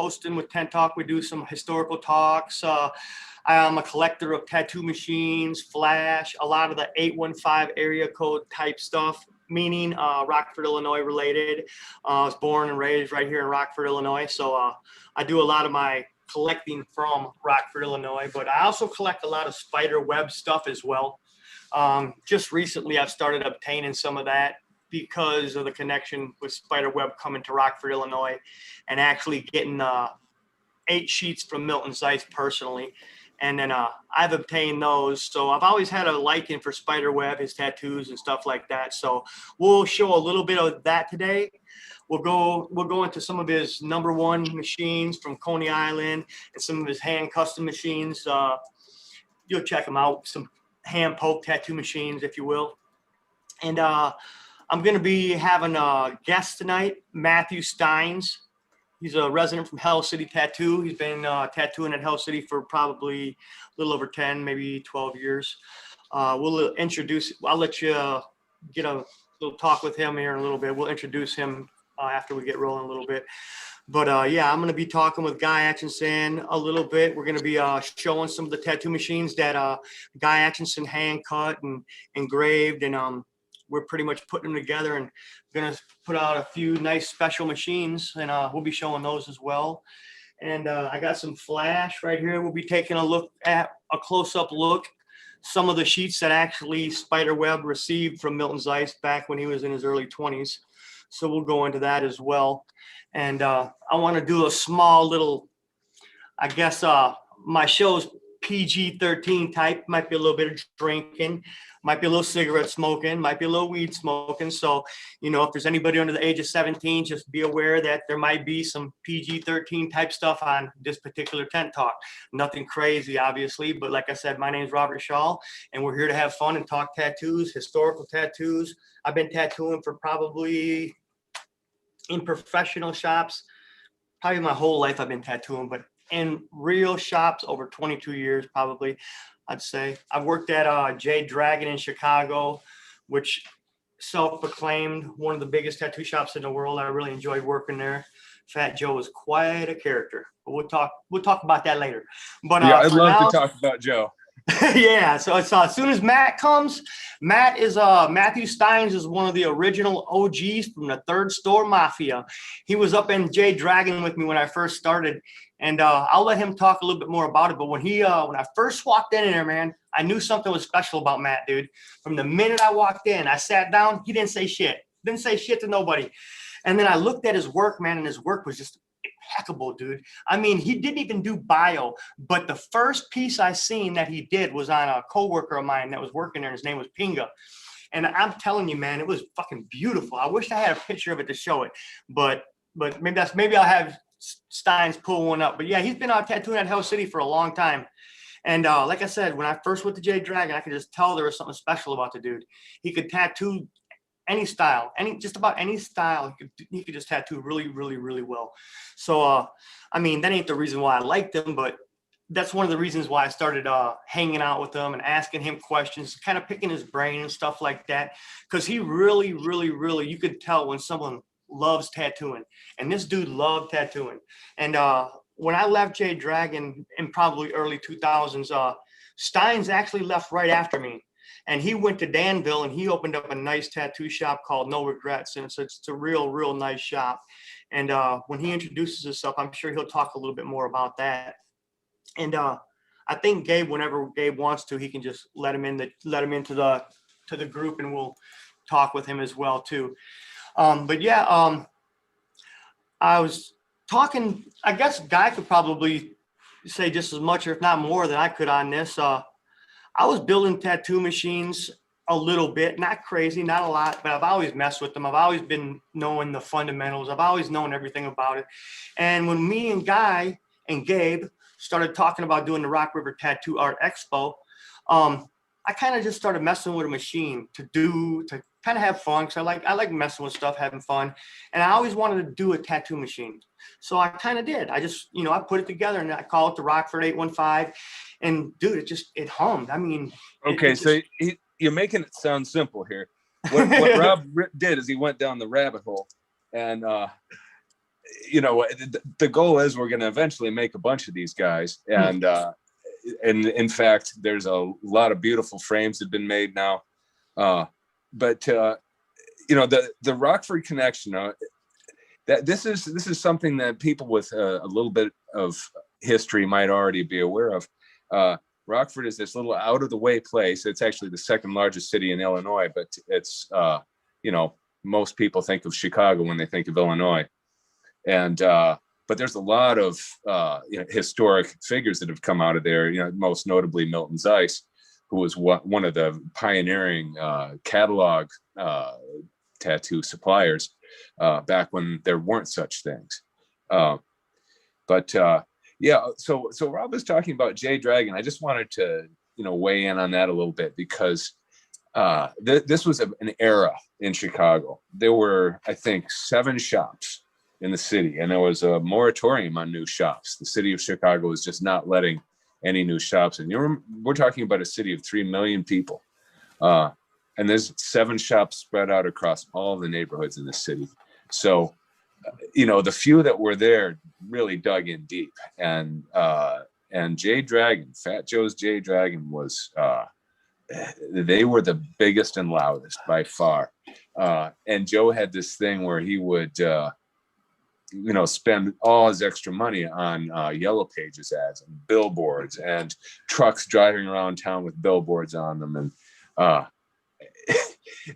hosting with Tent Talk. We do some historical talks. I'm a collector of tattoo machines, flash, a lot of the 815 area code type stuff, meaning Rockford, Illinois related. I was born and raised right here in Rockford, Illinois. So I do a lot of my collecting from Rockford, Illinois, but I also collect a lot of spider web stuff as well. Just recently, I've started obtaining some of that because of the connection with Spiderweb coming to Rockford, Illinois, and actually getting 8 sheets from Milton Zeis personally. And then I've obtained those. So I've always had a liking for Spiderweb, his tattoos and stuff like that. So we'll show a little bit of that today. We'll go into some of his #1 machines from Coney Island and some of his hand custom machines. You'll check them out, some hand poke tattoo machines, if you will. And I'm going to be having a guest tonight, Matthew Steins. He's a resident from Hell City Tattoo. He's been tattooing at Hell City for probably a little over 10, maybe 12 years. I'll let you get a little talk with him here in a little bit. We'll introduce him after we get rolling a little bit. But yeah, I'm going to be talking with Guy Atchison a little bit. We're going to be showing some of the tattoo machines that Guy Atchison hand cut and engraved, and we're pretty much putting them together and going to put out a few nice special machines, and we'll be showing those as well. And I got some flash right here. We'll be taking a close-up look, some of the sheets that actually Spiderweb received from Milton Zeiss back when he was in his early 20s. So we'll go into that as well. And I want to do a small little, I guess my show's PG-13 type, might be a little bit of drinking, might be a little cigarette smoking, might be a little weed smoking. So, you know, if there's anybody under the age of 17, just be aware that there might be some PG-13 type stuff on this particular Tent Talk. Nothing crazy, obviously, but like I said, my name is Rob Shaal, and we're here to have fun and talk tattoos, historical tattoos. I've been tattooing for probably, in professional shops, probably my whole life I've been tattooing, but in real shops over 22 years, probably, I'd say. I've worked at Jade Dragon in Chicago, which self-proclaimed one of the biggest tattoo shops in the world. I really enjoyed working there. Fat Joe was quite a character, but we'll talk about that later. But yeah, I'd love to talk about Joe. Yeah, so it's as soon as Matt comes, Matthew Steins is one of the original OGs from the Third Store Mafia. He was up in Jade Dragon with me when I first started, and I'll let him talk a little bit more about it. But when I first walked in there, man, I knew something was special about Matt, dude. From the minute I walked in, I sat down, he didn't say shit. Didn't say shit to nobody. And then I looked at his work, man, and his work was just impeccable, dude. I mean, he didn't even do bio, but the first piece I seen that he did was on a coworker of mine that was working there. His name was Pinga. And I'm telling you, man, it was fucking beautiful. I wish I had a picture of it to show it, but maybe I'll have Steins pull one up. But yeah, he's been tattooing at Hell City for a long time. And like I said, when I first went to Jade Dragon, I could just tell there was something special about the dude. He could tattoo any style, just about any style. He could just tattoo really, really, really well. So, I mean, that ain't the reason why I liked him, but that's one of the reasons why I started hanging out with him and asking him questions, kind of picking his brain and stuff like that. Because he really, really, really, you could tell when someone loves tattooing. And this dude loved tattooing. And when I left Jade Dragon in probably early 2000s, Steins actually left right after me. And he went to Danville and he opened up a nice tattoo shop called No Regrets. And it's a real, real nice shop. And when he introduces himself, I'm sure he'll talk a little bit more about that. And I think Gabe, whenever Gabe wants to, he can just let him into the group, and we'll talk with him as well too. But yeah, I was talking. I guess Guy could probably say just as much, or if not more, than I could on this. I was building tattoo machines a little bit, not crazy, not a lot, but I've always messed with them. I've always been knowing the fundamentals. I've always known everything about it. And when me and Guy and Gabe started talking about doing the Rock River Tattoo Art Expo, I kind of just started messing with a machine to kind of have fun, because I like messing with stuff, having fun. And I always wanted to do a tattoo machine. So I kind of did. I just, I put it together and I call it the Rockford 815. And dude, it hummed. I mean, okay, so you're making it sound simple here. What Rob did is he went down the rabbit hole, and the goal is we're going to eventually make a bunch of these guys. And in fact, there's a lot of beautiful frames that have been made now. But the Rockford connection, that this is something that people with a little bit of history might already be aware of. Rockford is this little out of the way place. It's actually the second largest city in Illinois, but it's, most people think of Chicago when they think of Illinois. And, but there's a lot of, historic figures that have come out of there, most notably Milton Zeis, who was one of the pioneering catalog tattoo suppliers back when there weren't such things. So Rob was talking about J Dragon. I just wanted to, weigh in on that a little bit because this was an era in Chicago. There were, I think, 7 shops in the city, and there was a moratorium on new shops. The city of Chicago was just not letting any new shops in. We're talking about a city of 3 million people. And there's 7 shops spread out across all the neighborhoods in the city. So, the few that were there really dug in deep. And J Dragon, Fat Joe's J Dragon was, they were the biggest and loudest by far. And Joe had this thing where he would, spend all his extra money on Yellow Pages ads and billboards and trucks driving around town with billboards on them. And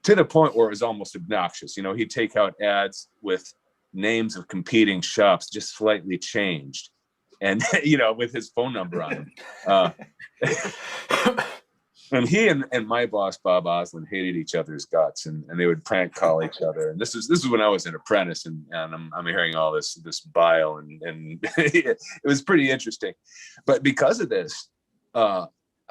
to the point where it was almost obnoxious. He'd take out ads with names of competing shops just slightly changed and, with his phone number on them. And he and my boss, Bob Oslin, hated each other's guts, and they would prank call each other. And this is when I was an apprentice, and I'm hearing all this bile, and it was pretty interesting. But because of this, a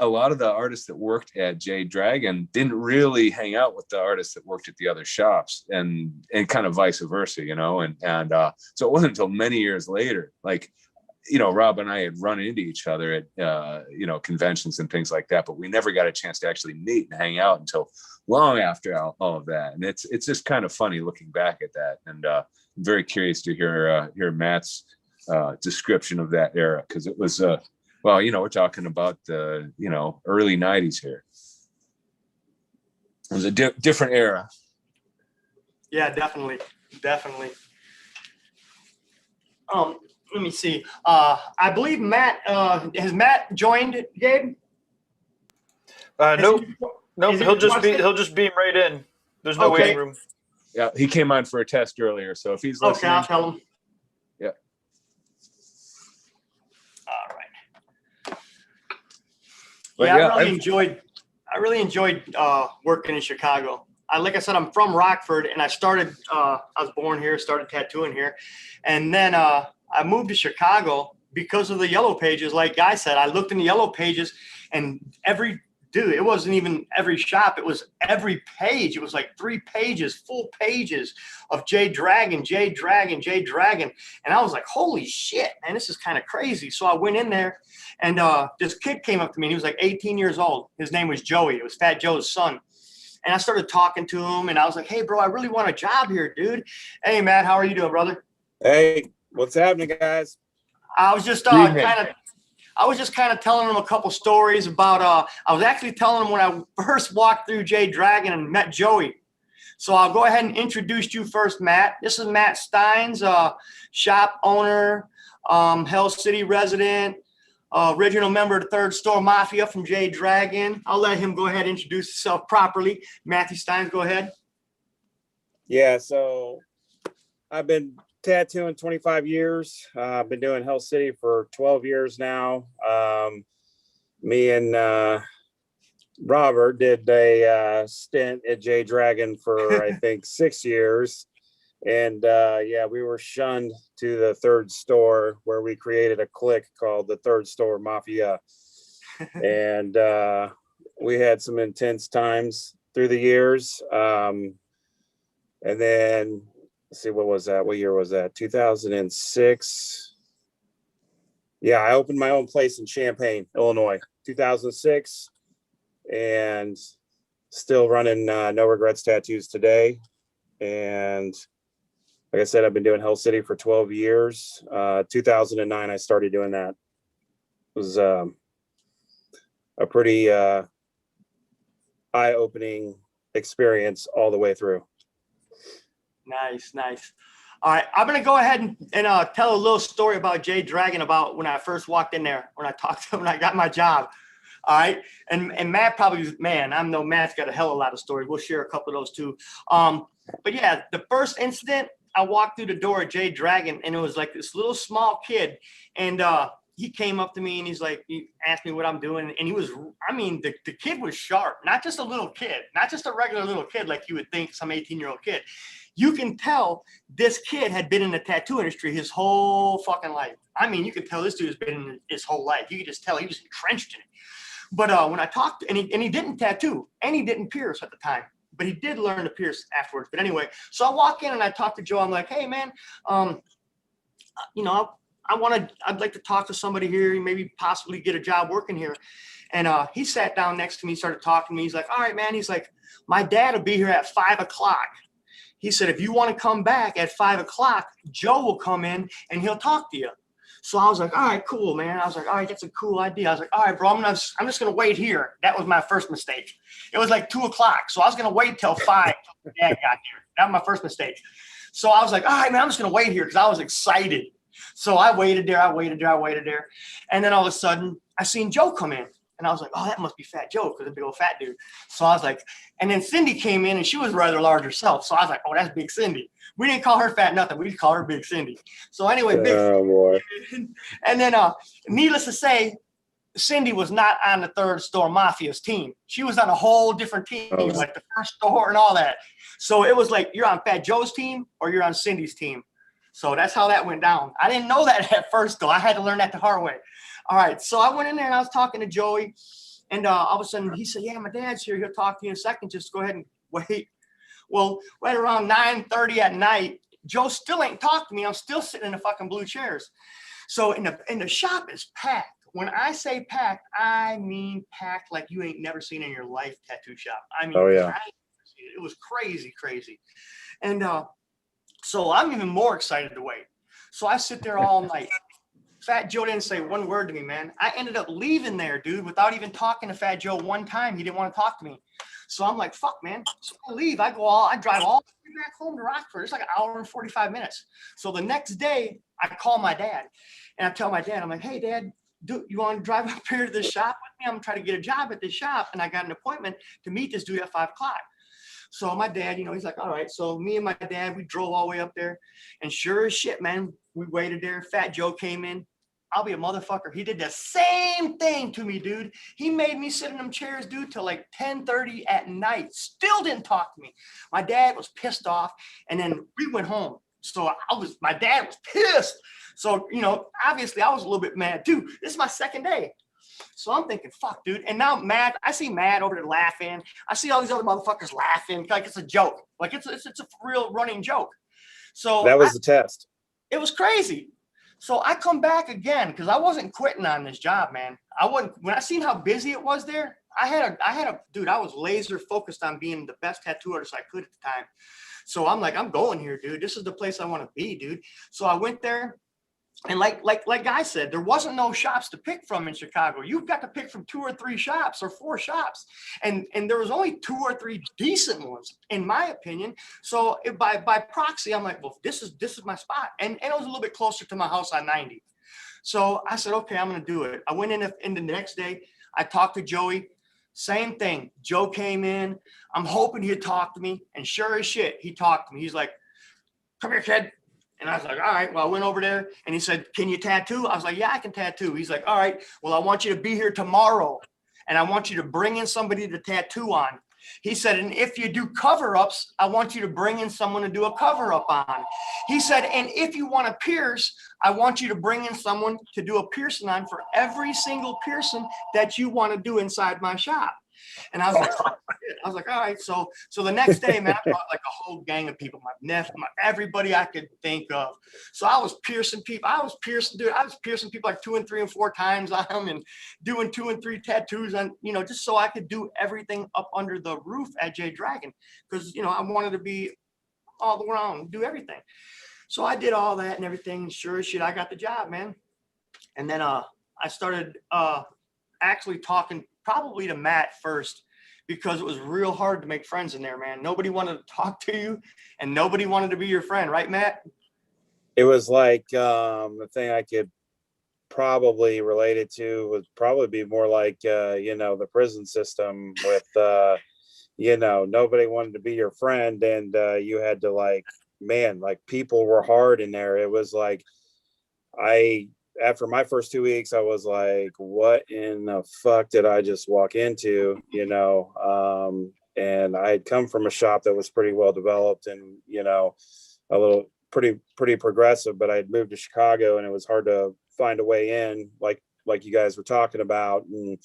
lot of the artists that worked at J Dragon didn't really hang out with the artists that worked at the other shops, and kind of vice versa, and so it wasn't until many years later, like, Rob and I had run into each other at, conventions and things like that, but we never got a chance to actually meet and hang out until long after all of that. And it's just kind of funny looking back at that. And I'm very curious to hear Matt's description of that era, because it was, we're talking about the, early 90s here. It was a different era. Yeah, definitely. Let me see. I believe Matt, has Matt joined, Gabe? Nope. He'll just beam right in. There's no waiting room. Yeah, he came on for a test earlier, so if he's listening, I'll tell him. Yeah. All right. But yeah, I really enjoyed working in Chicago. Like I said, I'm from Rockford, and I was born here, started tattooing here, and then I moved to Chicago because of the Yellow Pages. Like Guy said, I looked in the Yellow Pages, and it wasn't even every shop. It was every page. It was like 3 pages, full pages of J Dragon. And I was like, holy shit, man, this is kind of crazy. So I went in there, and this kid came up to me, and he was like 18 years old. His name was Joey. It was Fat Joe's son. And I started talking to him, and I was like, hey, bro, I really want a job here, dude. Hey, Matt, how are you doing, brother? Hey, what's happening, guys? I was just kind of telling him a couple stories about, I was actually telling him when I first walked through J Dragon and met Joey. So I'll go ahead and introduce you first, Matt. This is Matt Steins, shop owner, Hell City resident, original member of the Third Store Mafia from J Dragon. I'll let him go ahead and introduce himself properly. Matthew Steins, go ahead. Yeah, so I've been tattooing 25 years. I've been doing Hell City for 12 years now. Me and Robert did a stint at J Dragon for I think 6 years. And we were shunned to the Third Store, where we created a clique called the Third Store Mafia. And we had some intense times through the years. And then, let's see, what was that? What year was that? 2006. Yeah, I opened my own place in Champaign, Illinois, 2006. And still running No Regrets Tattoos today. And like I said, I've been doing Hell City for 12 years. 2009, I started doing that. It was a pretty eye-opening experience all the way through. Nice, nice. All right, I'm gonna go ahead and tell a little story about Jay Dragon, about when I first walked in there, when I talked to him, when I got my job. All right, and Matt probably, man, I know Matt's got a hell of a lot of stories. We'll share a couple of those too. But yeah, the first incident, I walked through the door at Jay Dragon, and it was like this little small kid, and he came up to me and he's like, he asked me what I'm doing, and he was, I mean, the kid was sharp, not just a little kid, not just a regular little kid like you would think, some 18-year-old kid. You can tell this kid had been in the tattoo industry his whole fucking life. I mean, you can tell this dude has been in his whole life. You can just tell he was entrenched in it. But when I talked, and he didn't tattoo, and he didn't pierce at the time, but he did learn to pierce afterwards. But anyway, so I walk in and I talk to Joe. I'm like, hey man, you know, I'd like to talk to somebody here, maybe possibly get a job working here. And he sat down next to me, started talking to me. He's like, all right, man. He's like, my dad will be here at 5 o'clock. He said, if you want to come back at 5 o'clock, Joe will come in and he'll talk to you. So I was like, all right, cool, man. I was like, all right, that's a cool idea. I was like, all right, bro, I'm just going to wait here. That was my first mistake. It was like 2 o'clock. So I was going to wait till 5 till Dad got here. That was my first mistake. So I was like, all right, man, I'm just going to wait here because I was excited. So I waited there. And then all of a sudden, I seen Joe come in. And I was like, oh, that must be Fat Joe, because a big old fat dude. So I was like, and then Cindy came in and she was rather large herself. So I was like, oh, that's Big Cindy. We didn't call her fat nothing. We just call her Big Cindy. So anyway, Big boy. And then needless to say, Cindy was not on the Third Store Mafia's team. She was on a whole different team, like the First Store and all that. So it was like, you're on Fat Joe's team or you're on Cindy's team. So that's how that went down. I didn't know that at first, though. I had to learn that the hard way. All right, so I went in there and I was talking to Joey, and all of a sudden he said, yeah, my dad's here. He'll talk to you in a second. Just go ahead and wait. Well, right around 9:30 at night, Joe still ain't talked to me. I'm still sitting in the fucking blue chairs. So in the shop is packed. When I say packed, I mean packed like you ain't never seen in your life, tattoo shop. I mean, it was crazy, crazy. And so I'm even more excited to wait. So I sit there all night. Fat Joe didn't say one word to me, man. I ended up leaving there, dude, without even talking to Fat Joe one time. He didn't want to talk to me. So I'm like, fuck, man. So I leave. I drive all the way back home to Rockford. It's like an hour and 45 minutes. So the next day, I call my dad. And I tell my dad, I'm like, hey, Dad, you want to drive up here to this shop with me? I'm trying to get a job at this shop. And I got an appointment to meet this dude at 5 o'clock. So my dad, you know, he's like, all right. So me and my dad, we drove all the way up there. And sure as shit, man, we waited there. Fat Joe came in. I'll be a motherfucker. He did the same thing to me, dude. He made me sit in them chairs, dude, till like 10:30 at night. Still didn't talk to me. My dad was pissed off. And then we went home. So my dad was pissed. So, you know, obviously I was a little bit mad too. This is my second day. So I'm thinking, fuck, dude. And now I see Matt over there laughing. I see all these other motherfuckers laughing like it's a joke. Like it's a real running joke. So that was the test. It was crazy. So I come back again because I wasn't quitting on this job, man. When I seen how busy it was there, dude, I was laser focused on being the best tattoo artist I could at the time. So I'm like, I'm going here, dude. This is the place I want to be, dude. So I went there. And like I said, there wasn't no shops to pick from in Chicago. You've got to pick from 2 or 3 shops or 4 shops. And there was only 2 or 3 decent ones, in my opinion. So by proxy, I'm like, well, this is my spot. And it was a little bit closer to my house on 90. So I said, okay, I'm going to do it. I went in the next day. I talked to Joey. Same thing. Joe came in. I'm hoping he'd talk to me. And sure as shit, he talked to me. He's like, come here, kid. And I was like, all right, well, I went over there and he said, can you tattoo? I was like, yeah, I can tattoo. He's like, all right, well, I want you to be here tomorrow and I want you to bring in somebody to tattoo on. He said, and if you do cover-ups, I want you to bring in someone to do a cover-up on. He said, and if you want to pierce, I want you to bring in someone to do a piercing on for every single piercing that you want to do inside my shop. And I was like, all right. So the next day, man, I brought like a whole gang of people, my nephew, everybody I could think of. So I was piercing people. I was piercing people like 2 and 3 and 4 times on them and doing 2 and 3 tattoos on, you know, just so I could do everything up under the roof at Jay Dragon. Because, you know, I wanted to be all the ground, do everything. So I did all that and everything. Sure as shit, I got the job, man. And then I started actually talking probably to Matt first, because it was real hard to make friends in there, man. Nobody wanted to talk to you and nobody wanted to be your friend, right, Matt? It was like the thing I could probably relate it to would probably be more like the prison system with nobody wanted to be your friend, and you had to like people were hard in there. It was like after my first 2 weeks, I was like, what in the fuck did I just walk into? And I had come from a shop that was pretty well developed and a little pretty progressive, but I had moved to Chicago and it was hard to find a way in, like you guys were talking about. And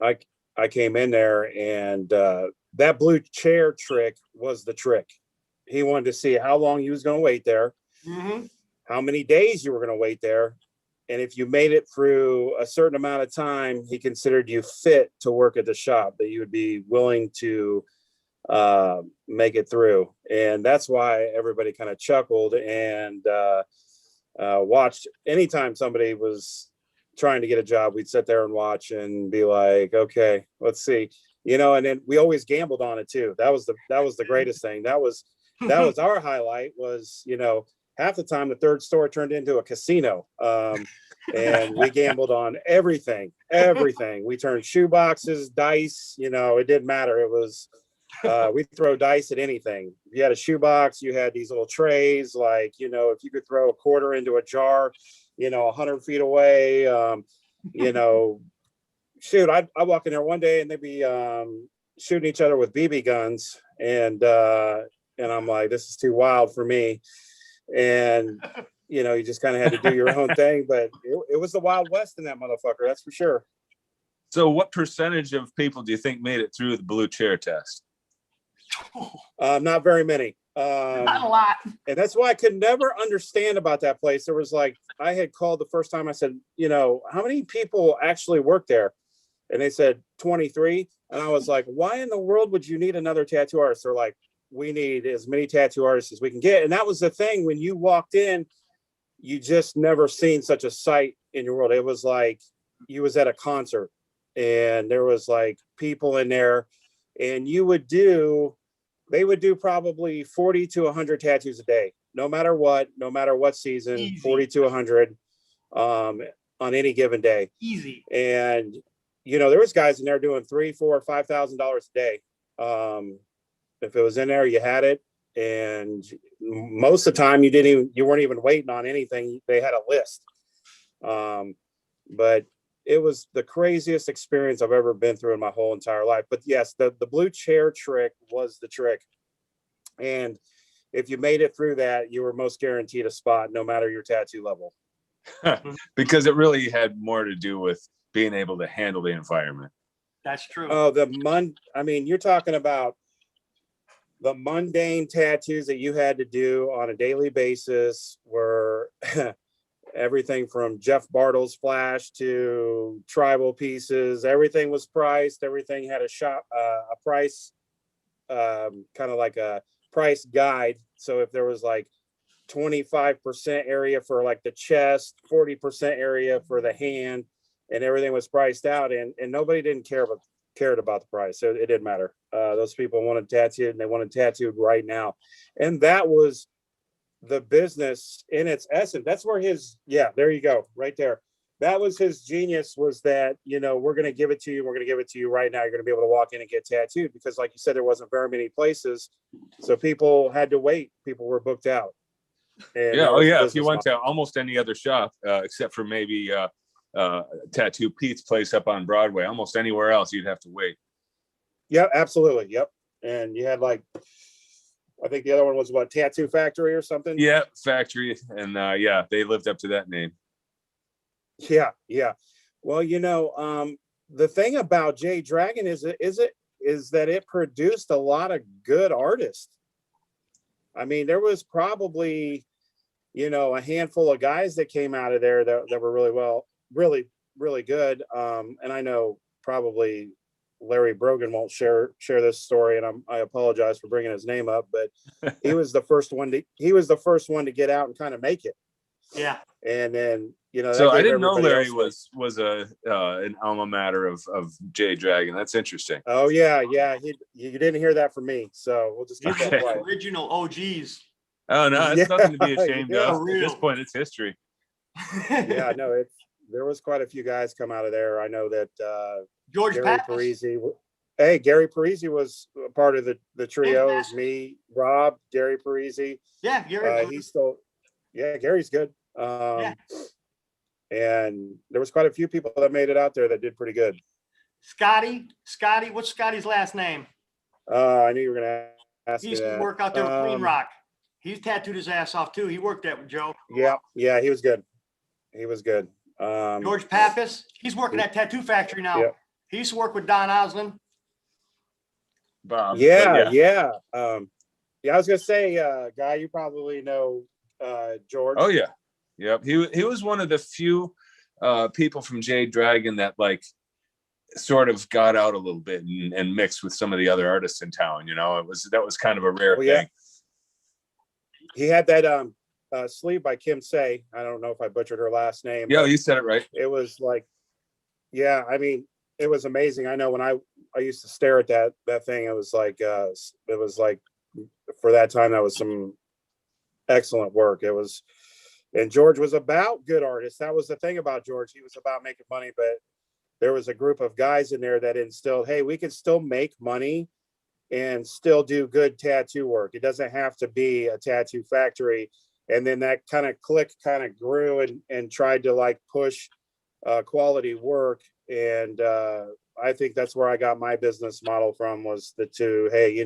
I came in there, and that blue chair trick was the trick. He wanted to see how long you was going to wait there, how many days you were going to wait there. And if you made it through a certain amount of time, he considered you fit to work at the shop, that you would be willing to make it through. And that's why everybody kind of chuckled and watched. Anytime somebody was trying to get a job, we'd sit there and watch and be like, okay, let's see, and then we always gambled on it too. That was the greatest thing. That was our highlight was, half the time the third store turned into a casino. And we gambled on everything. We turned shoe boxes, dice, it didn't matter. It was, we throw dice at anything. If you had a shoebox, you had these little trays, like, if you could throw a quarter into a jar, 100 feet away, shoot, I walk in there one day and they'd be shooting each other with BB guns. And I'm like, this is too wild for me. And, you just kind of had to do your own thing, but it was the Wild West in that motherfucker. That's for sure. So what percentage of people do you think made it through the blue chair test? Not very many. Not a lot. And that's why I could never understand about that place. There was like, I had called the first time. I said, how many people actually work there? And they said 23. And I was like, why in the world would you need another tattoo artist? They're like, we need as many tattoo artists as we can get. And that was the thing. When you walked in, you just never seen such a sight in your world. It was like you was at a concert and there was like people in there, and they would do probably 40 to 100 tattoos a day, no matter what season. Easy. 40 to 100 on any given day. Easy. And there was guys in there doing $3,000, $4,000, $5,000 a day. If it was in there, you had it. And most of the time you weren't even waiting on anything. They had a list. But it was the craziest experience I've ever been through in my whole entire life. But yes, the blue chair trick was the trick. And if you made it through that, you were most guaranteed a spot, no matter your tattoo level. Because it really had more to do with being able to handle the environment. That's true. Oh, you're talking about the mundane tattoos that you had to do on a daily basis were everything from Jeff Bartle's flash to tribal pieces. Everything was priced. Everything had a price, kind of like a price guide. So if there was like 25% area for like the chest, 40% area for the hand, and everything was priced out, and nobody cared about the price. So it didn't matter. Those people wanted tattooed, and they wanted tattooed right now. And that was the business in its essence. That's where there you go, right there. That was his genius, was that, we're going to give it to you. We're going to give it to you right now. You're going to be able to walk in and get tattooed, because like you said, there wasn't very many places. So people had to wait. People were booked out. And if you went to almost any other shop, except for maybe Tattoo Pete's place up on Broadway, almost anywhere else, you'd have to wait. Yeah, absolutely. Yep. And you had like, I think the other one was what, Tattoo Factory or something? Yeah, Factory. And they lived up to that name. Yeah. Well, the thing about J Dragon is that it produced a lot of good artists. I mean, there was probably, a handful of guys that came out of there that were really good. And I know probably Larry Brogan won't share this story, and I apologize for bringing his name up, but he was the first one to get out and kind of make it. Yeah. And then, So I didn't know Larry was an alma mater of Jade Dragon. That's interesting. Oh yeah. You didn't hear that from me, so we'll just keep He's that one of the quiet. original OGs. Oh no, it's nothing to be ashamed Yeah, of. At this point, it's history. Yeah, no, there was quite a few guys come out of there. I know that George Gary Pappas. Parisi. Hey, Gary Parisi was a part of the trio. It was me, Rob, Gary Parisi. Yeah, Gary. Gary's good. Yeah. And there was quite a few people that made it out there that did pretty good. Scotty, what's Scotty's last name? I knew you were going to ask He me used to that. work out there with Clean Rock. He's tattooed his ass off too. He worked that with Joe. Yeah, he was good. George Pappas, he's working at Tattoo Factory now. Yeah. He used to work with Don Oslin. Bob. Yeah. I was gonna say, Guy, you probably know George. Oh yeah. Yep. He was one of the few people from Jade Dragon that like sort of got out a little bit and mixed with some of the other artists in town. That was kind of a rare thing. He had that sleeve by Kim Say. I don't know if I butchered her last name. Yeah, you said it right. It was like, yeah, I mean, it was amazing. I know when I used to stare at that thing, it was like for that time, that was some excellent work. And George was about good artists. That was the thing about George. He was about making money, but there was a group of guys in there that instilled, hey, we can still make money and still do good tattoo work. It doesn't have to be a tattoo factory. And then that kind of clique kind of grew and tried to like push quality work. And I think that's where I got my business model from, was the two, hey,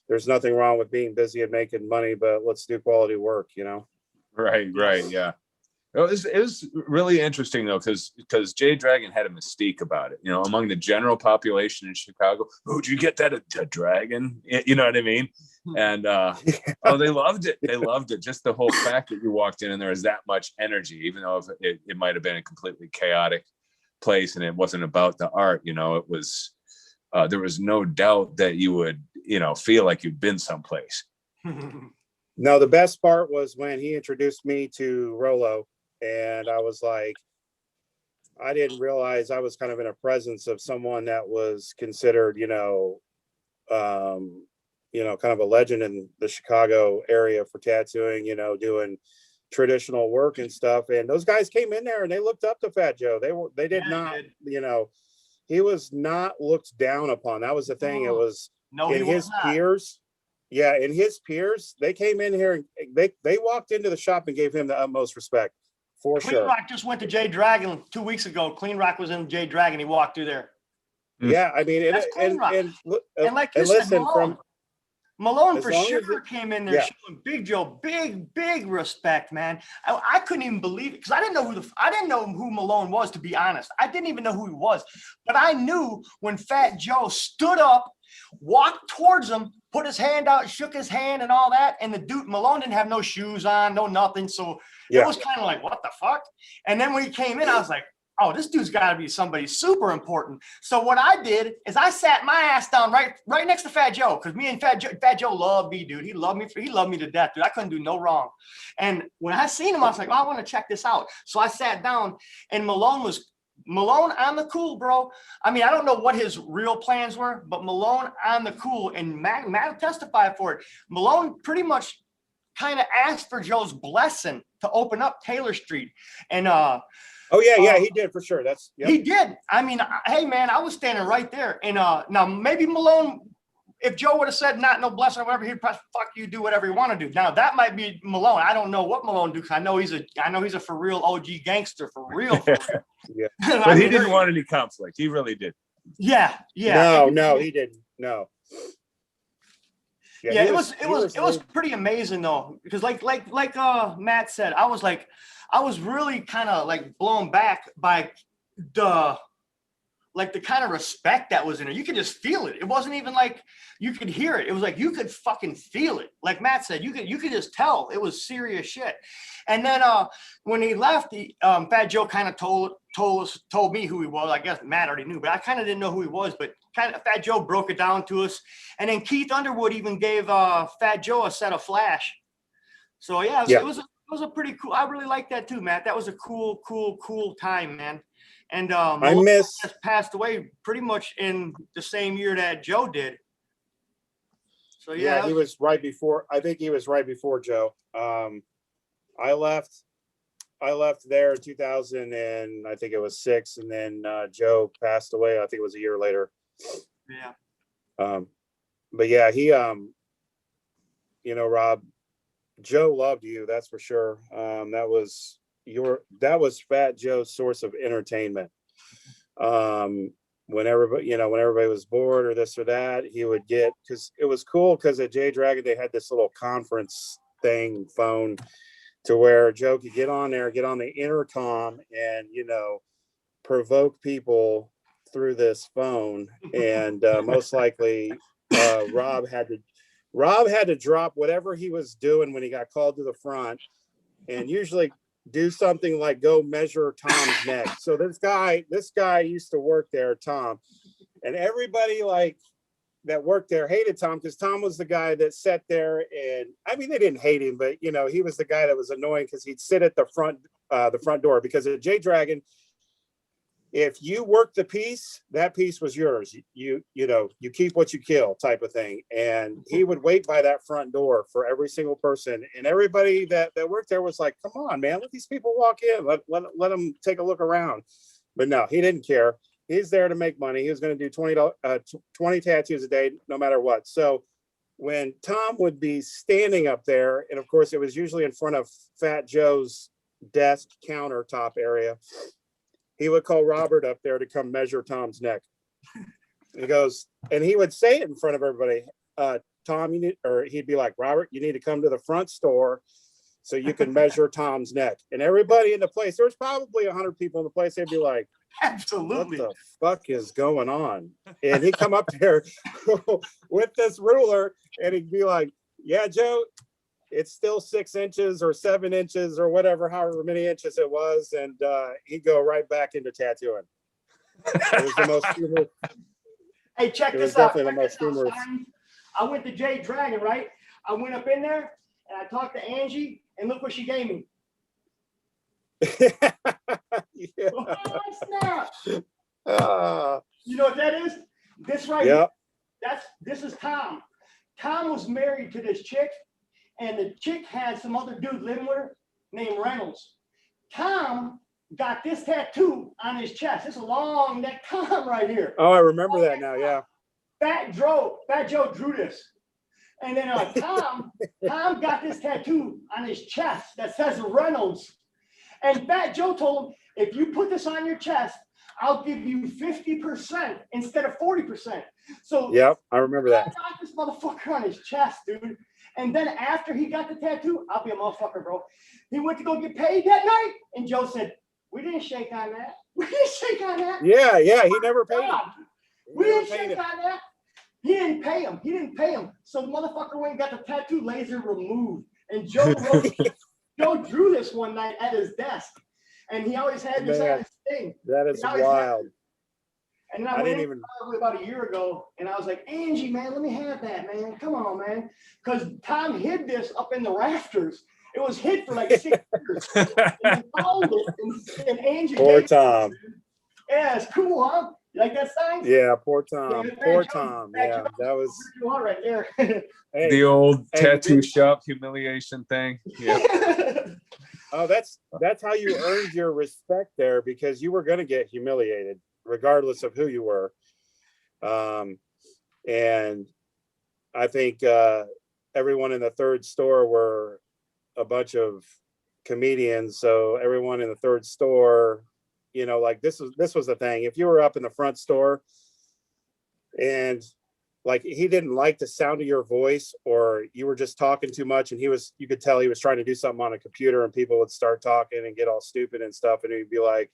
there's nothing wrong with being busy and making money, but let's do quality work, Right. Yeah. It was really interesting though, because Jade Dragon had a mystique about it, among the general population in Chicago. Oh, did you get that a dragon? You know what I mean? And they loved it. They loved it. Just the whole fact that you walked in and there was that much energy, even though it might have been a completely chaotic place and it wasn't about the art. It was there was no doubt that you would feel like you'd been someplace. No, the best part was when he introduced me to Rolo. And I was like, I didn't realize I was kind of in a presence of someone that was considered, kind of a legend in the Chicago area for tattooing, doing traditional work and stuff. And those guys came in there and they looked up to Fat Joe. They did not, he was not looked down upon. That was the thing. It was in his peers. Yeah, in his peers, they came in here and they walked into the shop and gave him the utmost respect. For Clean sure. Rock just went to Jade Dragon 2 weeks ago. Clean Rock was in Jade Dragon. He walked through there. Yeah, I mean, and like you said, Malone for sure came in there showing Big Joe big respect, man. I couldn't even believe it because I didn't know who Malone was, to be honest. I didn't even know who he was, but I knew when Fat Joe stood up, walked towards him, put his hand out, shook his hand and all that. And the dude, Malone didn't have no shoes on, no nothing. So it was kind of like, what the fuck? And then when he came in, I was like, oh, this dude's got to be somebody super important. So what I did is I sat my ass down right next to Fat Joe, because me and Fat Joe loved me, dude. He loved me to death, dude. I couldn't do no wrong. And when I seen him, I was like, oh, I want to check this out. So I sat down, and Malone on the cool, bro. I mean, I don't know what his real plans were, but Malone on the cool, and Matt testified for it. Malone pretty much kind of asked for Joe's blessing to open up Taylor Street. And he did for sure. He did. I mean, hey man, I was standing right there. And now maybe Malone, if Joe would have said no blessing or whatever, he'd press fuck you, do whatever you want to do. Now that might be Malone. I don't know what Malone do, because I know he's a for real OG gangster, for real. Yeah. But he didn't want any conflict. He really did. Yeah. No, he didn't. No. Yeah, it was pretty amazing though, because like Matt said, I was really kind of like blown back by like the kind of respect that was in it. You could just feel it. It wasn't even like you could hear it. It was like you could fucking feel it. Like Matt said, you could just tell it was serious shit. And then when he left, Fat Joe kind of told me who he was. I guess Matt already knew, but I kind of didn't know who he was. But kind of Fat Joe broke it down to us. And then Keith Underwood even gave Fat Joe a set of Flash. So yeah, it was a pretty cool. I really like that too, Matt. That was a cool time, man. And I miss passed away pretty much in the same year that Joe did. So yeah, he was right before. I think he was right before Joe. I left there in 2000 and I think it was 6, and then Joe passed away. I think it was a year later. Yeah. But yeah, he you know, Rob, Joe loved you, that's for sure. That was Fat Joe's source of entertainment. When everybody was bored or this or that, he would get, because it was cool, because at J Dragon they had this little conference thing phone to where Joe could get on there, get on the intercom, and provoke people through this phone. And most likely Rob had to drop whatever he was doing when he got called to the front, and usually do something like go measure Tom's neck. So this guy used to work there, Tom, and everybody like that worked there hated Tom, because Tom was the guy that sat there, and I mean, they didn't hate him, but he was the guy that was annoying because he'd sit at the front door, because at J Dragon, if you worked the piece, that piece was yours. You keep what you kill type of thing. And he would wait by that front door for every single person. And everybody that worked there was like, come on, man, let these people walk in. Let them take a look around. But no, he didn't care. He's there to make money. He was going to do 20 tattoos a day, no matter what. So when Tom would be standing up there, and of course it was usually in front of Fat Joe's desk countertop area, he would call Robert up there to come measure Tom's neck. He goes, and he would say it in front of everybody. Tom, he'd be like, Robert, you need to come to the front store so you can measure Tom's neck. And everybody in the place, there was probably 100 people in the place. They'd be like, absolutely, what the fuck is going on? And he'd come up there with this ruler, and he'd be like, yeah, Joe, it's still 6 inches or 7 inches or whatever, however many inches it was. And he'd go right back into tattooing. It was the most humorous. Hey, check this out. Definitely the most humorous. I went to J Dragon, right? I went up in there and I talked to Angie, and look what she gave me. Yeah. Oh, snap. You know what that is? This right here. This is Tom. Tom was married to this chick, and the chick had some other dude living with her named Reynolds. Tom got this tattoo on his chest. It's a long neck Tom right here. Oh, I remember that now. Yeah. Fat Joe drew this. And then Tom got this tattoo on his chest that says Reynolds. And Fat Joe told him, if you put this on your chest, I'll give you 50% instead of 40%. So yep, I remember that. Got this motherfucker on his chest, dude. And then after he got the tattoo, I'll be a motherfucker, bro. He went to go get paid that night, and Joe said, we didn't shake on that. We didn't shake on that. Yeah, he never paid him. We didn't shake on that. He didn't pay him. So the motherfucker went and got the tattoo laser removed. And Joe drew this one night at his desk. And he always had this on his thing. That is wild. And then I went in probably about a year ago, and I was like, Angie, man, let me have that, man. Come on, man. Because Tom hid this up in the rafters. It was hid for like 6 years. And he found it, and Angie. Poor Tom. Yeah, it's cool, huh? You like that sign? Yeah, poor Tom. Yeah, poor Tom. Yeah, that was right there. Hey, the old tattoo shop humiliation thing. Yeah. Oh, that's how you earned your respect there, because you were going to get humiliated regardless of who you were. And I think everyone in the third store were a bunch of comedians. So everyone in the third store, like this was the thing. If you were up in the front store and like he didn't like the sound of your voice, or you were just talking too much, and you could tell he was trying to do something on a computer, and people would start talking and get all stupid and stuff, and he'd be like,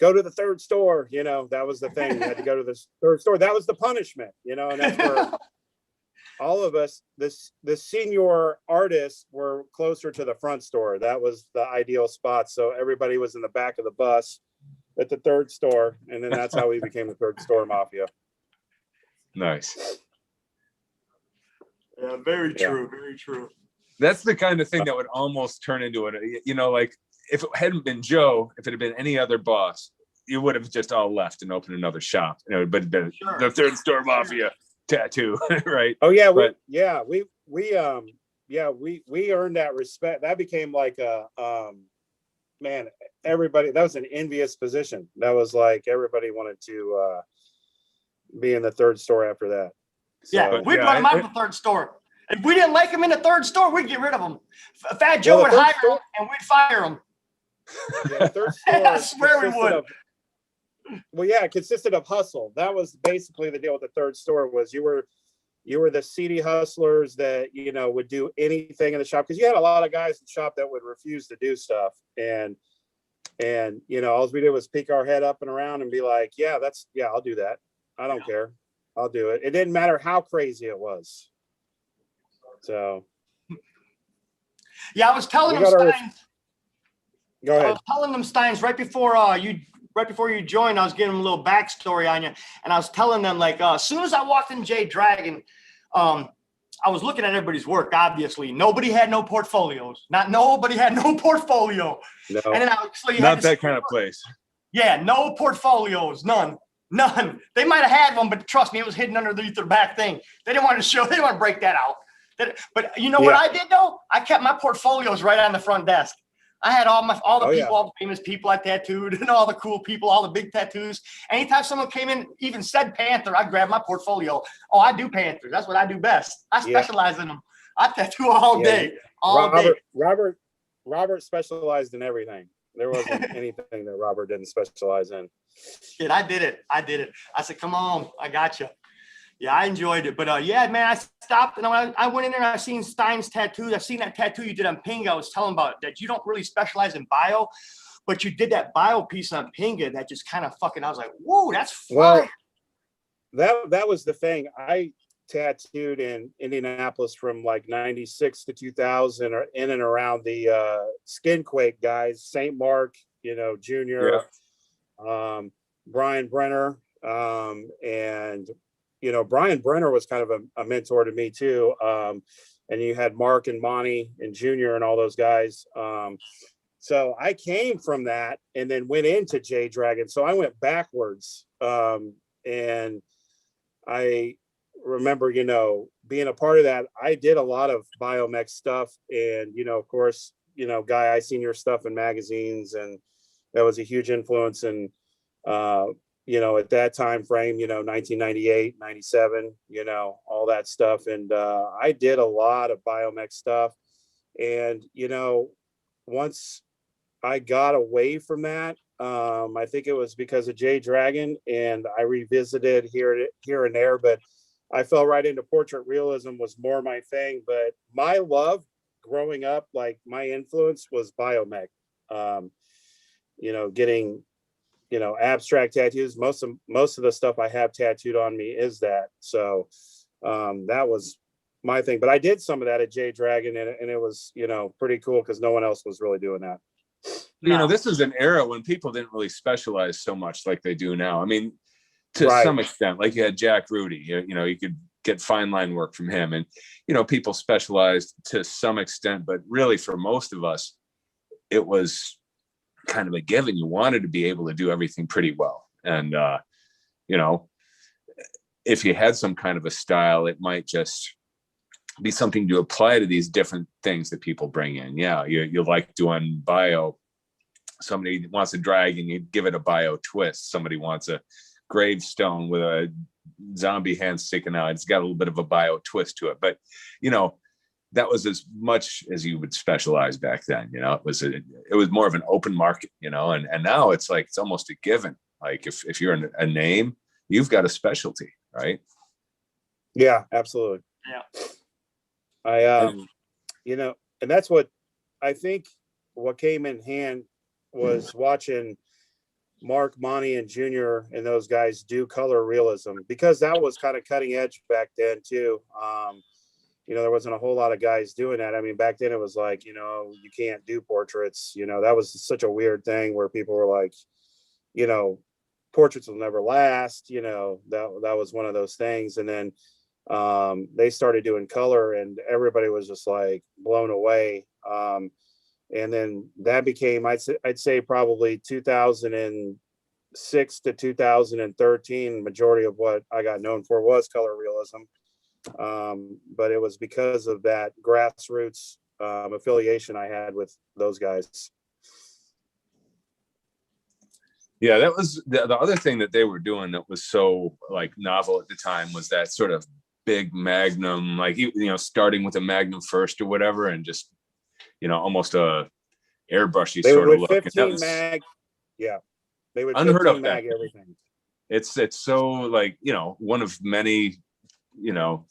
go to the third store. You know, that was the thing. You had to go to the third store. That was the punishment, you know, and that's where all of us, the senior artists were closer to the front store. That was the ideal spot. So everybody was in the back of the bus at the third store. And then that's how we became the third store mafia. Nice. Yeah, very true. Very true. That's the kind of thing that would almost turn into it. You know, like if it hadn't been Joe, if it had been any other boss, you would have just all left and opened another shop. You know, but the third store mafia tattoo, right? Oh yeah, we earned that respect. That became like a man, everybody, that was an envious position. That was like everybody wanted to be in the third store after that. So, yeah, we'd run them out of the third store. If we didn't like them in the third store, we'd get rid of them. Fat Joe would hire them and we'd fire them. Yeah, the third store I swear we would. It consisted of hustle. That was basically the deal with the third store. Was you were the seedy hustlers that, you know, would do anything in the shop, because you had a lot of guys in the shop that would refuse to do stuff, and you know, all we did was peek our head up and around and be like, I'll do that. I don't care, I'll do it. It didn't matter how crazy it was. So yeah, I was telling them Steins. Go ahead. I was telling them Steins right before you joined. I was giving them a little backstory on you, and I was telling them, like, as soon as I walked in J Dragon, I was looking at everybody's work. Obviously, nobody had no portfolios. Nobody had no portfolio. No. And then not that kind of place. Yeah, no portfolios, none. They might have had one, but trust me, it was hidden underneath their back thing. They didn't want to show. They didn't want to break that out. But you know what I did though? I kept my portfolios right on the front desk. I had all the famous people I tattooed, and all the cool people, all the big tattoos. Anytime someone came in, even said Panther, I'd grab my portfolio. Oh, I do Panthers. That's what I do best. I specialize in them. I tattoo all day. Robert specialized in everything. There wasn't anything that Robert didn't specialize in. Shit, I did it. I said, come on, I got you. Yeah, I enjoyed it. But man, I stopped and I went in there and I seen Stein's tattoos. I seen that tattoo you did on Pinga. I was telling about that you don't really specialize in bio, but you did that bio piece on Pinga that just kind of fucking, I was like, whoa, that's fire. Well, that was the thing. I tattooed in Indianapolis from like 96 to 2000, or in and around the Skinquake guys, St. Mark, you know, Junior, Brian Brenner, and you know, Brian Brenner was kind of a mentor to me too. And you had Mark and Monty and Junior and all those guys. So I came from that and then went into J Dragon. So I went backwards. And I remember, you know, being a part of that. I did a lot of biomech stuff. And, you know, of course, you know, Guy, I seen your stuff in magazines, and that was a huge influence. And, you know, at that time frame, you know, 1998, 97, you know, all that stuff. And I did a lot of biomech stuff. And, you know, once I got away from that, I think it was because of J Dragon, and I revisited here and there, but I fell right into portrait realism was more my thing. But my love growing up, like my influence was biomech, you know, getting, you know, abstract tattoos. Most of the stuff I have tattooed on me is that. So that was my thing. But I did some of that at J Dragon, and it was, you know, pretty cool because no one else was really doing that. You know, this is an era when people didn't really specialize so much like they do now. I mean, to some extent, like you had Jack Rudy, you know, you could get fine line work from him, and, you know, people specialized to some extent, but really for most of us, it was kind of a given. You wanted to be able to do everything pretty well. And, you know, if you had some kind of a style, it might just be something to apply to these different things that people bring in. Yeah. You like doing bio. Somebody wants a dragon, you give it a bio twist. Somebody wants a gravestone with a zombie hand sticking out. It's got a little bit of a bio twist to it, but, you know, that was as much as you would specialize back then. You know, it was more of an open market, you know, and now it's like, it's almost a given. Like if you're a name, you've got a specialty, right? Yeah, absolutely. Yeah. You know, and that's what I think what came in hand was watching Mark, Monty, and Junior and those guys do color realism, because that was kind of cutting edge back then too. There wasn't a whole lot of guys doing that. I mean, back then it was like, you can't do portraits. That was such a weird thing where people were like, portraits will never last. That was one of those things. And then they started doing color, and everybody was just like blown away. And then that became, I'd say probably 2006 to 2013, majority of what I got known for was color realism. But it was because of that grassroots affiliation I had with those guys. Yeah, that was the other thing that they were doing that was so like novel at the time, was that sort of big Magnum, like, starting with a Magnum first or whatever, and just, almost a airbrushy sort of look. 15 mag. Yeah. They would unheard 15 of mag that. everything. It's so like, one of many,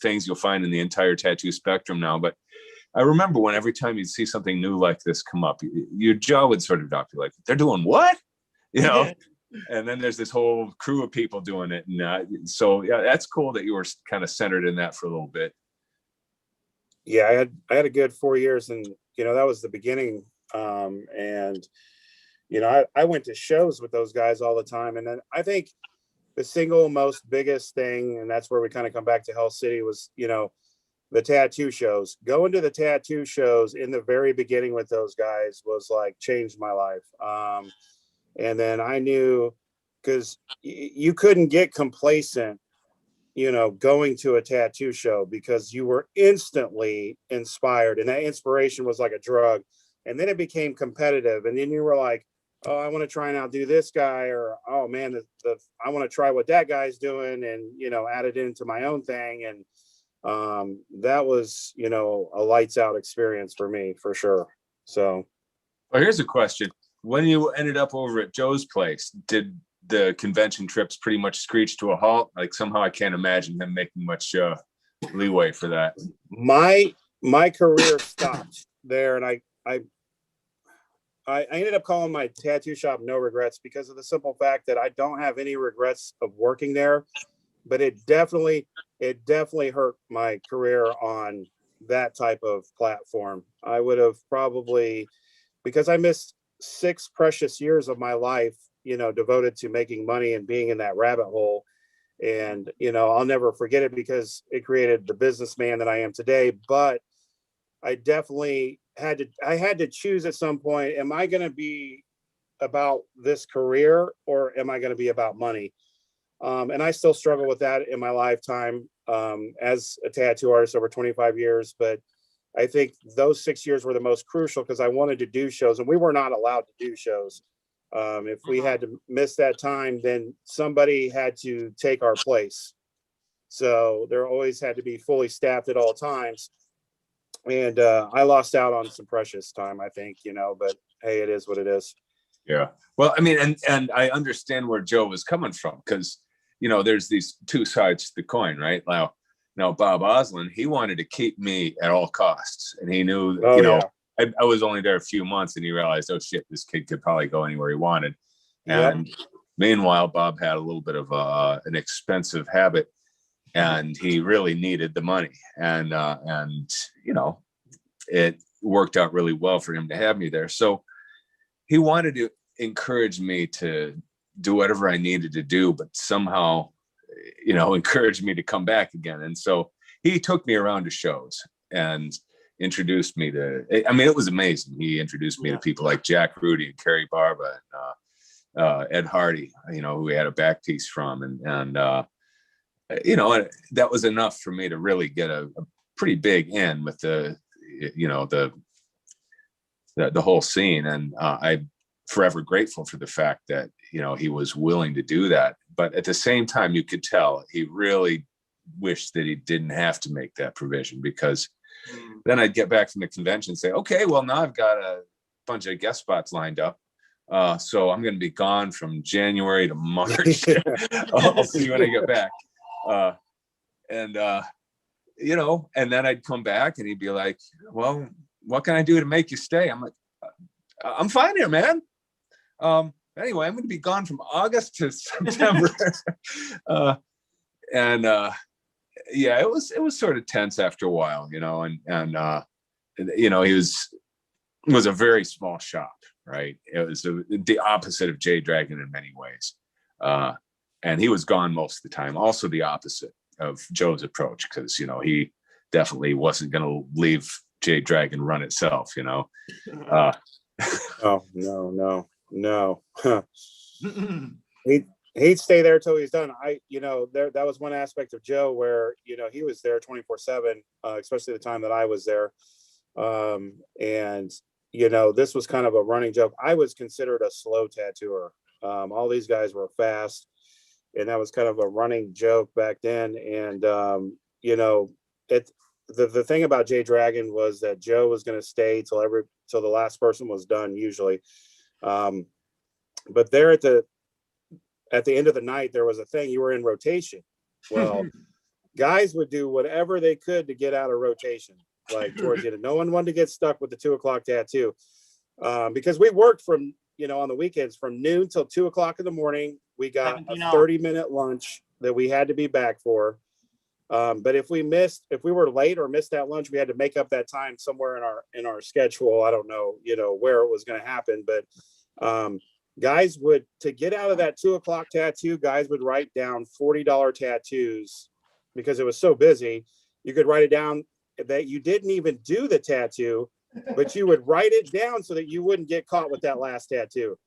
things you'll find in the entire tattoo spectrum now. But I remember when every time you'd see something new like this come up, your jaw would sort of drop. You're like, they're doing what? And then there's this whole crew of people doing it. And so, yeah, that's cool that you were kind of centered in that for a little bit. Yeah, I had a good 4 years, and, that was the beginning. And, I went to shows with those guys all the time. And then I think the single most biggest thing, and that's where we kind of come back to Hell City, was, the tattoo shows. Going to the tattoo shows in the very beginning with those guys was like changed my life. And then I knew, because you couldn't get complacent, going to a tattoo show, because you were instantly inspired, and that inspiration was like a drug. And then it became competitive, and then you were like, oh, I want to try and outdo this guy, or, oh man, I want to try what that guy's doing, and, add it into my own thing. And that was, a lights out experience for me, for sure. So. Well, here's a question. When you ended up over at Joe's place, did the convention trips pretty much screech to a halt? Like, somehow I can't imagine him making much leeway for that. My career stopped there, and I ended up calling my tattoo shop No Regrets, because of the simple fact that I don't have any regrets of working there. But it definitely hurt my career on that type of platform. I would have probably, because I missed 6 precious years of my life, devoted to making money and being in that rabbit hole. And, I'll never forget it, because it created the businessman that I am today. But I definitely had to choose at some point, am I going to be about this career, or am I going to be about money? And I still struggle with that in my lifetime, as a tattoo artist over 25 years. But I think those 6 years were the most crucial, because I wanted to do shows, and we were not allowed to do shows. If we had to miss that time, then somebody had to take our place. So there always had to be fully staffed at all times. And I lost out on some precious time, I think, but hey, it is what it is. Yeah. Well, I mean, and I understand where Joe was coming from, because, there's these two sides to the coin, right? Now Bob Oslin, he wanted to keep me at all costs, and he knew, I was only there a few months, and he realized, oh shit, this kid could probably go anywhere he wanted. And meanwhile, Bob had a little bit of an expensive habit, and he really needed the money. And it worked out really well for him to have me there. So he wanted to encourage me to do whatever I needed to do, but somehow, encouraged me to come back again. And so he took me around to shows and introduced me to, it was amazing. He introduced me to people like Jack Rudy and Kerry Barba and Ed Hardy, who we had a back piece from. And that was enough for me to really get a pretty big in with the whole scene. And I'm forever grateful for the fact that, he was willing to do that. But at the same time, you could tell he really wished that he didn't have to make that provision, because then I'd get back from the convention and say, okay, well, now I've got a bunch of guest spots lined up. So I'm going to be gone from January to March. I'll see you when I get back. And then I'd come back and he'd be like, well, what can I do to make you stay? I'm like, I'm fine here, man. anyway, I'm going to be gone from August to September. Yeah, it was sort of tense after a while, you know, and you know, he was a very small shop, right? It was the opposite of J Dragon in many ways. And he was gone most of the time. Also the opposite of Joe's approach, because, you know, he definitely wasn't going to leave J Dragon run itself, you know. Oh, no. He'd stay there till he's done. That was one aspect of Joe where, you know, he was there 24/7, especially the time that I was there. And, you know, this was kind of a running joke. I was considered a slow tattooer. All these guys were fast, and that was kind of a running joke back then. And, you know, the thing about J Dragon was that Joe was going to stay till the last person was done usually. But there at the end of the night, there was a thing, you were in rotation. Well, guys would do whatever they could to get out of rotation, like towards you. No one wanted to get stuck with the 2 o'clock tattoo, because we worked from, you know, on the weekends from noon till 2 o'clock in the morning. We got a 30-minute lunch that we had to be back for. But if we were late or missed that lunch, we had to make up that time somewhere in our schedule. I don't know, you know, where it was going to happen, but guys would, to get out of that 2 o'clock tattoo, guys would write down $40 tattoos because it was so busy. You could write it down that you didn't even do the tattoo, but you would write it down so that you wouldn't get caught with that last tattoo.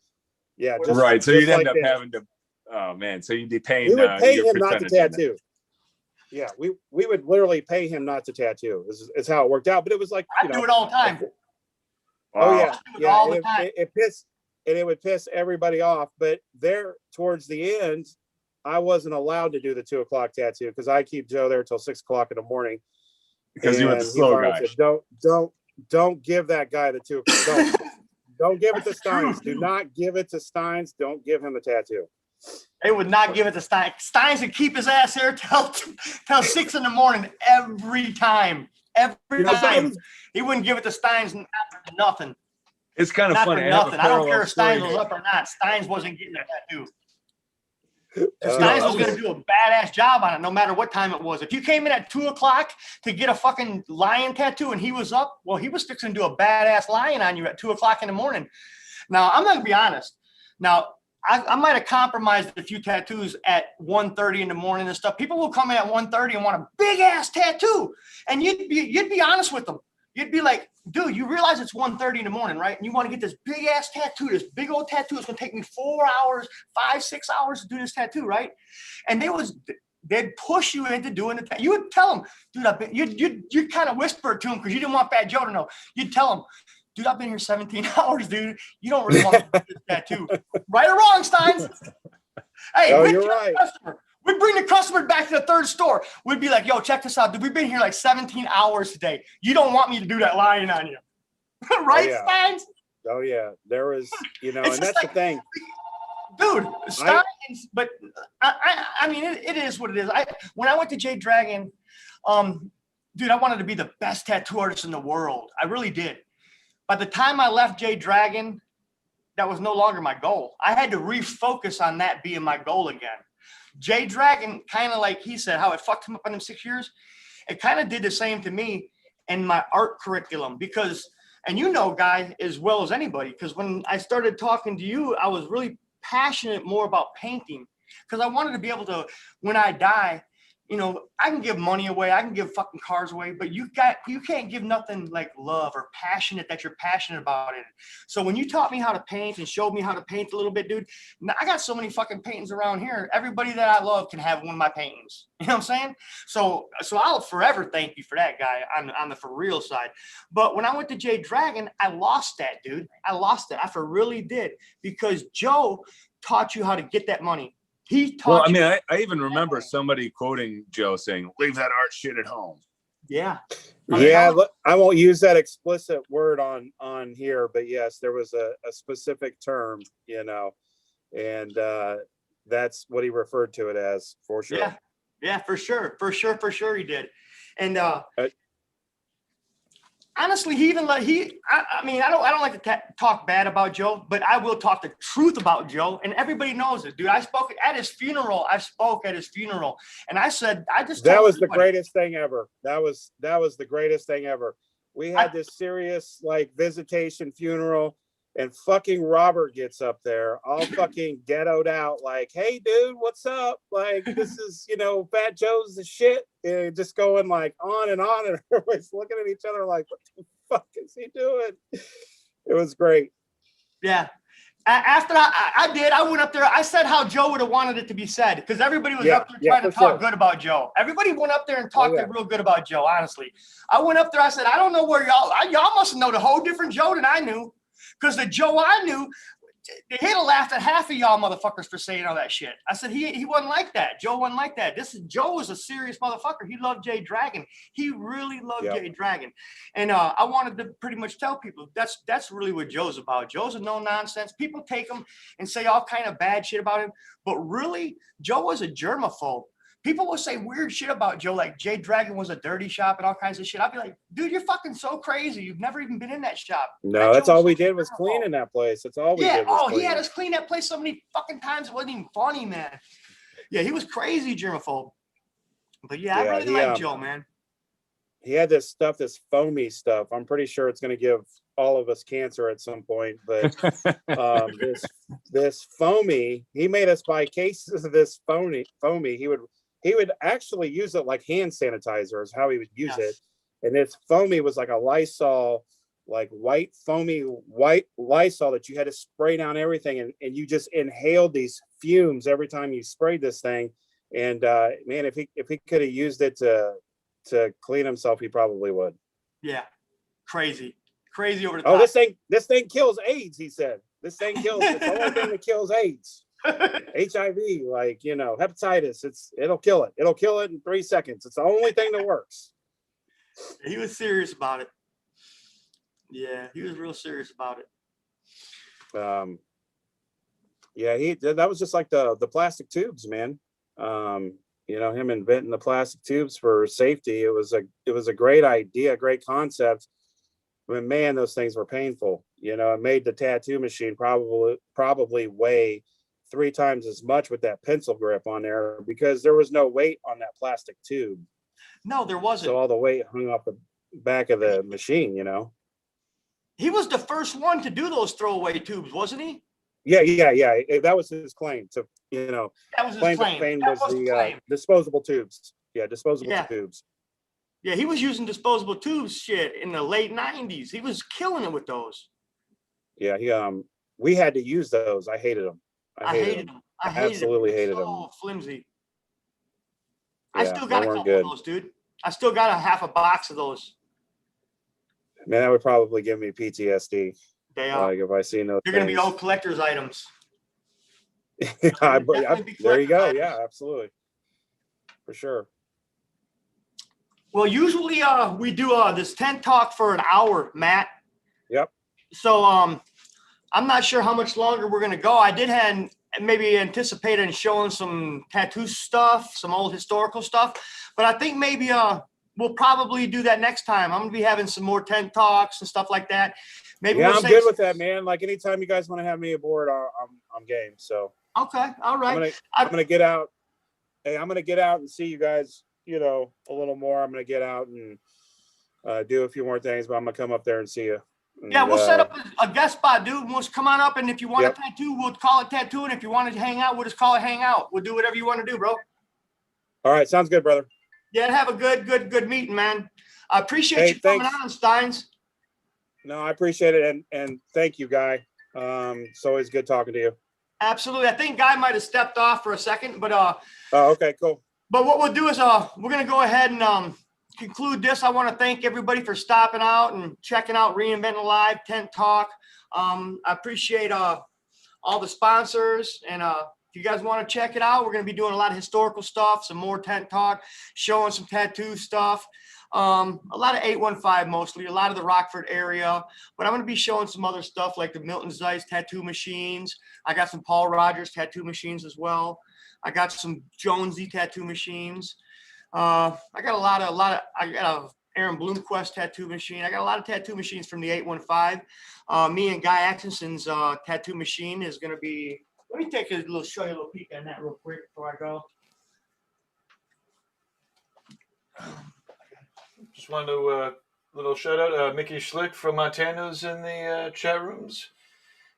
Yeah. Right. So you'd end up having to, oh man. So you'd be paying. We would pay him not to tattoo. Yeah. We would literally pay him not to tattoo. This is how it worked out. But it was like, I do it all the time. Oh yeah. Yeah. All the time. It would piss everybody off. But there towards the end, I wasn't allowed to do the 2 o'clock tattoo because I keep Joe there till 6 o'clock in the morning. Because you were the slow guy. Said, don't give that guy the 2 o'clock. Don't give it to Steins. Do not give it to Steins. Don't give him the tattoo. They would not give it to Steins. Steins would keep his ass there till 6 in the morning every time. Every time. He wouldn't give it to Steins for nothing. It's kind of not funny. For nothing. I don't care if Steins was up or not. Steins wasn't getting a tattoo. Steins was going to do a badass job on it, no matter what time it was. If you came in at 2 o'clock to get a fucking lion tattoo and he was up, well, he was fixing to do a badass lion on you at 2 o'clock in the morning. Now, I'm going to be honest. Now, I might have compromised a few tattoos at 1:30 in the morning and stuff. People will come in at 1:30 and want a big ass tattoo, and you'd be honest with them. You'd be like, dude, you realize it's 1:30 in the morning, right? And you want to get this big ass tattoo, this big old tattoo. It's going to take me 4 hours, 5, 6 hours to do this tattoo, right? And they'd push you into doing it. You would tell them, dude, you'd kind of whisper to them because you didn't want Bad Joe to know. You'd tell them, dude, I've been here 17 hours, dude. You don't really want to do this tattoo. Right or wrong, Steins? Hey, you're right. We'd bring the customer back to the third store. We'd be like, yo, check this out. Dude, we've been here like 17 hours today. You don't want me to do that lion on you. Right, Steins? Oh, yeah. There was, you know, and that's like, the thing. Dude, Steins, but I mean, it is what it is. When I went to J Dragon, dude, I wanted to be the best tattoo artist in the world. I really did. By the time I left J Dragon, that was no longer my goal. I had to refocus on that being my goal again. J Dragon, kind of like he said, how it fucked him up in them 6 years. It kind of did the same to me in my art curriculum because, and you know, Guy, as well as anybody, because when I started talking to you, I was really passionate more about painting because I wanted to be able to, when I die, you know, I can give money away, I can give fucking cars away, but you can't give nothing like love or passionate that you're passionate about it. So when you taught me how to paint and showed me how to paint a little bit, dude, I got so many fucking paintings around here. Everybody that I love can have one of my paintings. You know what I'm saying? So I'll forever thank you for that, Guy, on the for real side. But when I went to J Dragon, I lost that, dude. I lost it. I for really did because Joe taught you how to get that money. He taught. Well, I mean, I even remember somebody quoting Joe saying, "Leave that art shit at home." Yeah. Yeah, I won't use that explicit word on here, but yes, there was a specific term, you know, and that's what he referred to it as for sure. Yeah, for sure he did. And I honestly, he even like I mean, I don't like to talk bad about Joe, but I will talk the truth about Joe, and everybody knows it, dude. I spoke at his funeral. And I said, that was the greatest thing ever. That was the greatest thing ever. We had this serious like visitation funeral, and fucking Robert gets up there, all fucking ghettoed out, like, "Hey, dude, what's up? Like, this is, Fat Joe's the shit." And just going like on, and everybody's looking at each other like, "What the fuck is he doing?" It was great. Yeah. After I went up there. I said how Joe would have wanted it to be said, because everybody was up there trying to talk good about Joe. Everybody went up there and talked real good about Joe. Honestly, I went up there. I said, I don't know where y'all must know the whole different Joe than I knew, because the Joe I knew, he'd have laughed at half of y'all motherfuckers for saying all that shit. I said he wasn't like that. Joe wasn't like that. Joe was a serious motherfucker. He loved Jay Dragon. He really loved Jay Dragon. And I wanted to pretty much tell people that's really what Joe's about. Joe's a no nonsense. People take him and say all kind of bad shit about him, but really Joe was a germaphobe. People will say weird shit about Joe, like Jay Dragon was a dirty shop and all kinds of shit. I'd be like, dude, you're fucking so crazy. You've never even been in that shop. No, that's all we did was clean in that place. That's all we did. He had us clean that place so many fucking times. It wasn't even funny, man. Yeah, he was crazy germaphobe. But I really like Joe, man. He had this stuff, this foamy stuff. I'm pretty sure it's going to give all of us cancer at some point. But this foamy, he made us buy cases of this foamy. He would actually use it like hand sanitizer is how he would use it. And this foamy was like a Lysol, like white Lysol that you had to spray down everything. And you just inhaled these fumes every time you sprayed this thing. And man, if he could have used it to clean himself, he probably would. Yeah. Crazy over the top. Oh, this thing kills AIDS, he said. This thing kills, it's the only thing that kills AIDS. HIV, like, hepatitis, it'll kill it. It'll kill it in 3 seconds. It's the only thing that works. He was serious about it. Yeah, he was real serious about it. That was just like the plastic tubes, man. Him inventing the plastic tubes for safety. It was a great idea, great concept. But man, those things were painful. It made the tattoo machine probably weigh 3 times as much with that pencil grip on there, because there was no weight on that plastic tube. No, there wasn't. So all the weight hung off the back of the machine, He was the first one to do those throwaway tubes, wasn't he? Yeah. That was his claim to, that was his claim. Was the disposable tubes. Yeah, disposable tubes. Yeah, he was using disposable tubes shit in the late 90s. He was killing it with those. Yeah, we had to use those. I hated them. I hated them. I absolutely hated them. So flimsy. I still got a couple of those, dude. I still got a half a box of those. Man, that would probably give me PTSD. They are. Like if I see those. They're going to be old collector's items. There you go. Yeah, absolutely. For sure. Well, usually we do this tent talk for an hour, Matt. Yep. So I'm not sure how much longer we're going to go. I did maybe anticipate in showing some tattoo stuff, some old historical stuff, but I think maybe we'll probably do that next time. I'm going to be having some more tent talks and stuff like that. Maybe I'm good with that, man. Like anytime you guys want to have me aboard, I'm game. So okay, all right. I'm gonna get out. Hey, I'm gonna get out and see you guys. A little more. I'm gonna get out and do a few more things, but I'm gonna come up there and see you. And, we'll set up a guest spot, dude. We'll come on up, and if you want a tattoo, we'll call it tattoo, and if you want to hang out, we'll just call it hang out. We'll do whatever you want to do, bro. All right, sounds good, brother. Yeah, have a good meeting, man. I appreciate you coming on, Steins. No, I appreciate it, and thank you, Guy. It's always good talking to you. Absolutely. I think Guy might have stepped off for a second, but oh, okay, cool. But what we'll do is we're gonna go ahead and conclude this. I want to thank everybody for stopping out and checking out Reinventing Live Tent Talk. I appreciate all the sponsors, and if you guys want to check it out, we're gonna be doing a lot of historical stuff, some more tent talk, showing some tattoo stuff. A lot of 815 mostly, a lot of the Rockford area, but I'm going to be showing some other stuff like the Milton Zeis tattoo machines. I got some Paul Rogers tattoo machines as well. I got some Jonesy tattoo machines. I got a Aaron Bloomquist tattoo machine. I got a lot of tattoo machines from the 815. Me and Guy Atkinson's tattoo machine is going to be, let me take a little, show you a little peek on that real quick before I go. Just wanted to little shout out. Mickey Schlick from Montana's in the chat rooms.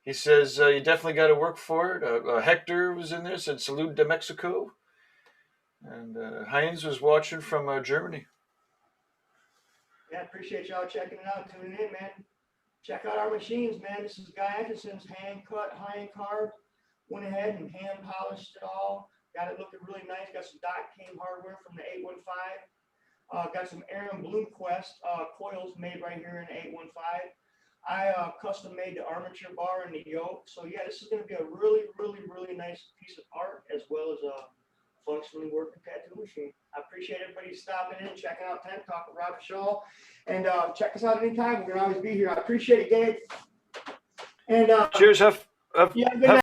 He says you definitely got to work for it. Hector was in there, said salute de Mexico, and Heinz was watching from Germany. Yeah, appreciate y'all checking it out, tuning in, man. Check out our machines, man. This is Guy Atkinson's hand cut, high-end carved. Went ahead and hand polished it all. Got it looking really nice. Got some Dot King hardware from the 815. Got some Aaron Bloomquist coils made right here in the 815. I custom made the armature bar and the yoke. So yeah, this is going to be a really, really, really nice piece of art as well as a functionally working tattoo machine. I appreciate everybody stopping in, checking out Tent Talk with Rob Shaal. And check us out anytime. We're going to always be here. I appreciate it, Gabe. And cheers. Have yeah, good night.